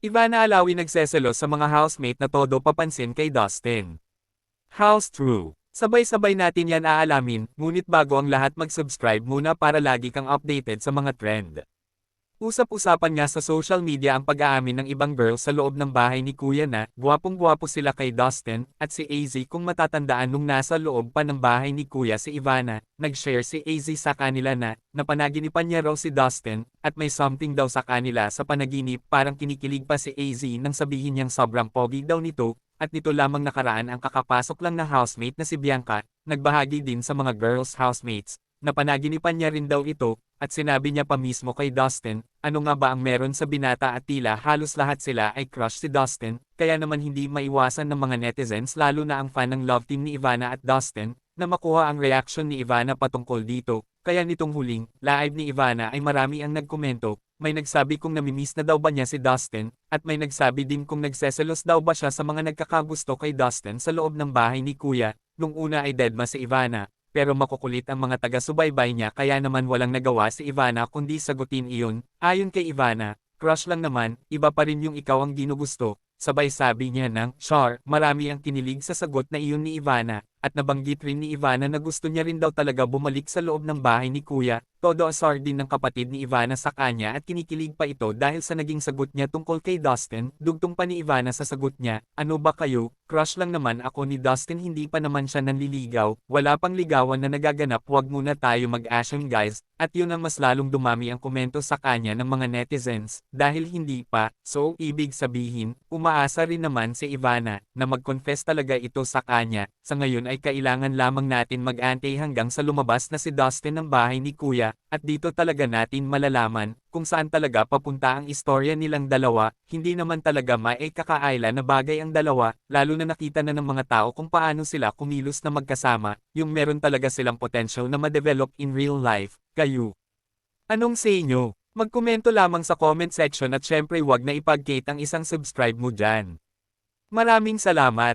Ivana Alawi nagseselos sa mga housemate na todo papansin kay Dustin. House True. Sabay-sabay natin yan aalamin, ngunit bago ang lahat mag-subscribe muna para lagi kang updated sa mga trend. Usap-usapan nga sa social media ang pag-aamin ng ibang girls sa loob ng bahay ni Kuya na gwapong-gwapo sila kay Dustin at si AZ. Kung matatandaan nung nasa loob pa ng bahay ni Kuya si Ivana, nag-share si AZ sa kanila na napanaginipan niya raw si Dustin at may something daw sa kanila sa panaginip. Parang kinikilig pa si AZ nang sabihin niyang sobrang pogi daw nito at nito lamang nakaraan ang kakapasok lang na housemate na si Bianca, nagbahagi din sa mga girls housemates. Napanaginipan niya rin daw ito, at sinabi niya pa mismo kay Dustin, ano nga ba ang meron sa binata at tila halos lahat sila ay crush si Dustin, kaya naman hindi maiwasan ng mga netizens lalo na ang fan ng love team ni Ivana at Dustin, na makuha ang reaction ni Ivana patungkol dito, kaya nitong huling live ni Ivana ay marami ang nagkomento, may nagsabi kung namimiss na daw ba niya si Dustin, at may nagsabi din kung nagseselos daw ba siya sa mga nagkakagusto kay Dustin sa loob ng bahay ni Kuya, nung una ay deadma si Ivana. Pero makukulit ang mga taga-subaybay niya kaya naman walang nagawa si Ivana kundi sagutin iyon. Ayon kay Ivana, crush lang naman, iba pa rin yung ikaw ang ginugusto. Sabay sabi niya ng, "Char," marami ang kinilig sa sagot na iyon ni Ivana, at nabanggit rin ni Ivana na gusto niya rin daw talaga bumalik sa loob ng bahay ni Kuya. Todo asar din ng kapatid ni Ivana sa kanya at kinikilig pa ito dahil sa naging sagot niya tungkol kay Dustin. Dugtong pa ni Ivana sa sagot niya, "Ano ba kayo? Crush lang naman ako ni Dustin, hindi pa naman siya nanliligaw, wala pang ligawan na nagaganap, wag muna tayo mag-assume guys." At yun ang mas lalong dumami ang komento sa kanya ng mga netizens, dahil hindi pa, so ibig sabihin, umaasa rin naman si Ivana, na mag-confess talaga ito sa kanya. Sa ngayon ay kailangan lamang natin mag-antay hanggang sa lumabas na si Dustin ng bahay ni Kuya, at dito talaga natin malalaman, kung saan talaga papunta ang istorya nilang dalawa. Hindi naman talaga maikakaila na bagay ang dalawa, lalo na nakita na ng mga tao kung paano sila kumilos na magkasama, yung meron talaga silang potential na ma-develop in real life. Kayo, anong say nyo? Magkomento lamang sa comment section at syempre wag na ipag-gate ang isang subscribe mo dyan. Maraming salamat!